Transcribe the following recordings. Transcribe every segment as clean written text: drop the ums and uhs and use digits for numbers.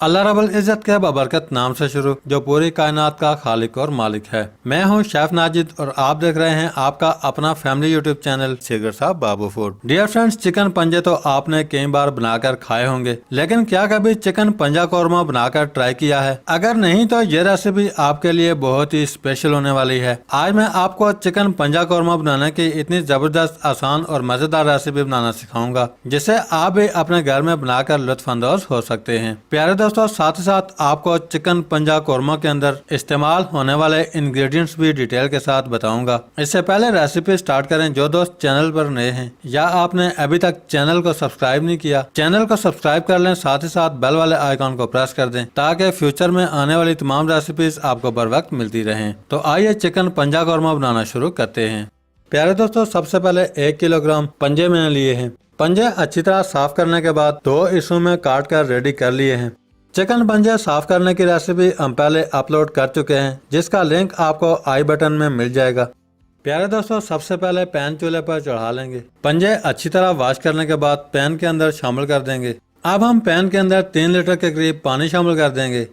अल्लाह रब्बुल इज़्ज़त के बबरकत नाम से शुरू जो पूरी कायनात का खालिक और मालिक है। मैं हूं शेफ नाजिद और आप देख रहे हैं आपका अपना फैमिली यूट्यूब चैनल सीगर साहब बाबू फूड। डियर फ्रेंड्स, चिकन पंजे तो आपने कई बार बनाकर खाए होंगे, लेकिन क्या कभी चिकन पंजा कौरमा बनाकर ट्राई किया है? अगर नहीं तो ये रेसिपी आपके लिए बहुत ही स्पेशल होने वाली है। आज मैं आपको चिकन पंजा कौरमा बनाने की इतनी जबरदस्त, आसान और मजेदार रेसिपी बनाना सिखाऊंगा जिसे आप भी अपने घर में बनाकर लुत्फानंदोज हो सकते हैं। प्यारे दोस्तों, साथ ही साथ आपको चिकन पंजा कौरमा के अंदर इस्तेमाल होने वाले इंग्रेडिएंट्स भी डिटेल के साथ बताऊंगा। इससे पहले रेसिपी स्टार्ट करें, जो दोस्त चैनल पर नए हैं या आपने अभी तक चैनल को सब्सक्राइब नहीं किया, चैनल को सब्सक्राइब कर लें, साथ ही साथ बेल वाले आइकॉन को प्रेस कर दें ताकि फ्यूचर में आने वाली तमाम रेसिपीज आपको बर वक्त मिलती रहें। तो आइए चिकन पंजा कौरमा बनाना शुरू करते हैं। प्यारे दोस्तों, सबसे पहले 1 किलोग्राम पंजे मैंने लिए हैं। पंजे अच्छी तरह साफ करने के बाद 2 हिस्सों में काट कर रेडी कर लिए हैं। चिकन पंजे साफ करने की रेसिपी हम पहले अपलोड कर चुके हैं, जिसका लिंक आपको आई बटन में मिल जाएगा। प्यारे दोस्तों, सबसे पहले पैन चूल्हे पर चढ़ा लेंगे। पंजे अच्छी तरह वॉश करने के बाद पैन के अंदर शामिल कर देंगे। अब हम पैन के अंदर 3 लीटर के करीब पानी शामिल कर देंगे।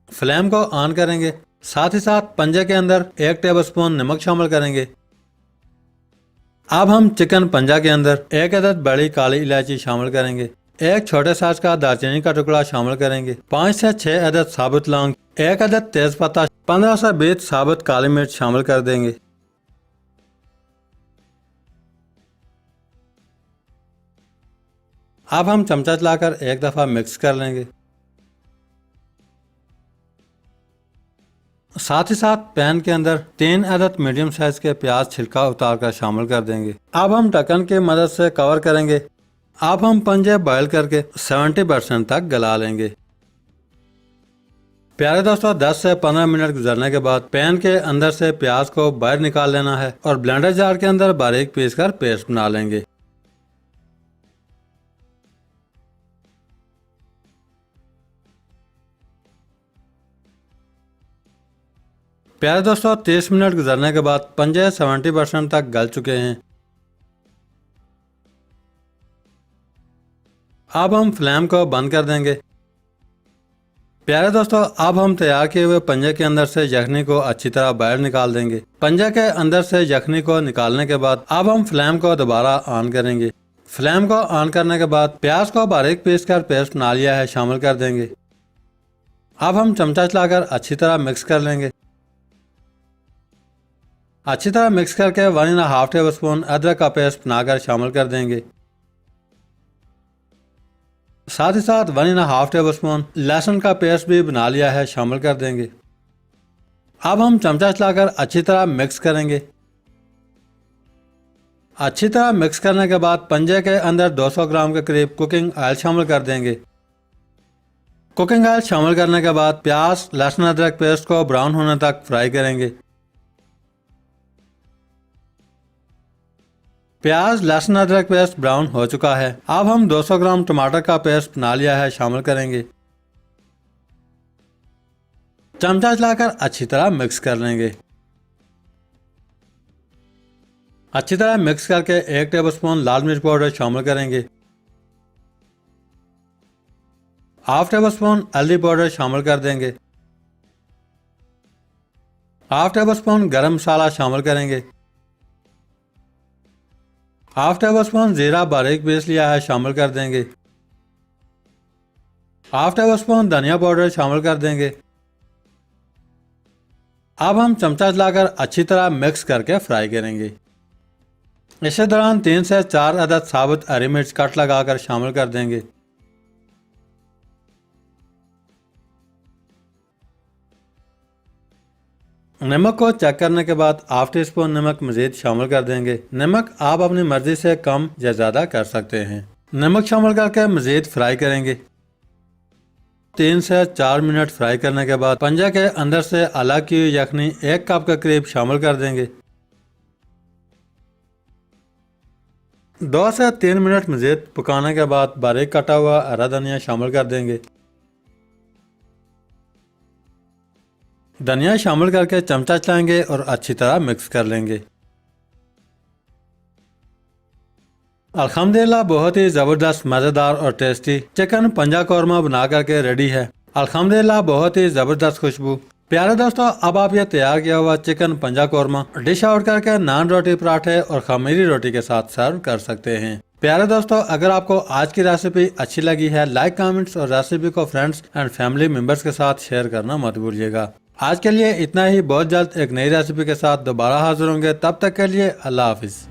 फ्लेम को ऑन करेंगे। साथ ही साथ पंजे के अंदर 1 टेबलस्पून नमक शामिल करेंगे। अब हम चिकन पंजा के अंदर 1 अदद बड़ी काली इलायची शामिल करेंगे। 1 छोटे साइज का दालचीनी का टुकड़ा शामिल करेंगे। 5 से 6 अदद साबुत लौंग, 1 अदद तेज पत्ता, 15 से 20 साबुत काली मिर्च शामिल कर देंगे। अब हम चमचा चलाकर एक दफा मिक्स कर लेंगे। साथ ही साथ पैन के अंदर 3 अदद मीडियम साइज के प्याज छिलका उतार कर शामिल कर देंगे। अब हम ढक्कन की मदद से कवर करेंगे। अब हम पंजे बॉयल करके 70% तक गला लेंगे। प्यारे दोस्तों, 10 से 15 मिनट गुजरने के बाद पैन के अंदर से प्याज को बाहर निकाल लेना है और ब्लेंडर जार के अंदर बारीक पीस कर पेस्ट बना लेंगे। प्यारे दोस्तों, 30 मिनट गुजरने के बाद पंजे 70% तक गल चुके हैं। अब हम फ्लेम को बंद कर देंगे। प्यारे दोस्तों, अब हम तैयार किए हुए पंजे के अंदर से यखनी को अच्छी तरह बाहर निकाल देंगे। पंजे के अंदर से यखनी को निकालने के बाद अब हम फ्लेम को दोबारा ऑन करेंगे। फ्लेम को ऑन करने के बाद प्याज को बारीक पीस कर पेस्ट बना लिया है शामिल कर देंगे। अब हम चमचा चलाकर अच्छी तरह मिक्स कर लेंगे। अच्छी तरह मिक्स करके 1.5 टेबलस्पून अदरक का पेस्ट बनाकर शामिल कर देंगे। साथ ही साथ 1.5 टेबलस्पून लहसुन का पेस्ट भी बना लिया है शामिल कर देंगे। अब हम चमचा चलाकर अच्छी तरह मिक्स करेंगे। अच्छी तरह मिक्स करने के बाद पंजे के अंदर 200 ग्राम के करीब कुकिंग ऑयल शामिल कर देंगे। कुकिंग ऑयल शामिल करने के बाद प्याज, लहसुन, अदरक पेस्ट को ब्राउन होने तक फ्राई करेंगे। प्याज, लहसुन, अदरक पेस्ट ब्राउन हो चुका है। अब हम 200 ग्राम टमाटर का पेस्ट बना लिया है शामिल करेंगे। चमचा चलाकर अच्छी तरह मिक्स कर लेंगे। अच्छी तरह मिक्स करके 1 टेबलस्पून लाल मिर्च पाउडर शामिल करेंगे। हाफ टेबलस्पून हल्दी पाउडर शामिल कर देंगे। हाफ टेबलस्पून गरम मसाला शामिल करेंगे। हाफ टेबलस्पून जीरा बारीक पीस लिया है शामिल कर देंगे। हाफ टेबलस्पून धनिया पाउडर शामिल कर देंगे। अब हम चमचा चलाकर अच्छी तरह मिक्स करके फ्राई करेंगे। इसी दौरान 3 से 4 अदद साबुत हरी मिर्च कट लगाकर शामिल कर देंगे। नमक को चेक करने के बाद हाफ टी स्पून नमक मजीद शामिल कर देंगे। नमक आप अपनी मर्जी से कम या ज्यादा कर सकते हैं। नमक शामिल करके मजीद फ्राई करेंगे। 3 से 4 मिनट फ्राई करने के बाद पंजे के अंदर से अलग की हुई यखनी 1 कप के करीब शामिल कर देंगे। 2 से 3 मिनट मजीद पकाने के बाद बारीक कटा हुआ हरा धनिया शामिल कर देंगे। धनिया शामिल करके चमचा चलाएंगे और अच्छी तरह मिक्स कर लेंगे। अल्हम्दुलिल्लाह बहुत ही जबरदस्त, मजेदार और टेस्टी चिकन पंजा कौरमा बना करके रेडी है। अल्हम्दुलिल्लाह बहुत ही जबरदस्त खुशबू। प्यारे दोस्तों, अब आप ये तैयार किया हुआ चिकन पंजा कौरमा डिश आउट करके नान रोटी, पराठे और खमीरी रोटी के साथ सर्व कर सकते हैं। प्यारे दोस्तों, अगर आपको आज की रेसिपी अच्छी लगी है, लाइक, कमेंट्स और रेसिपी को फ्रेंड्स एंड फैमिली मेंबर्स के साथ शेयर करना मत भूलिएगा। आज के लिए इतना ही। बहुत जल्द एक नई रेसिपी के साथ दोबारा हाजिर होंगे। तब तक के लिए अल्लाह हाफिज।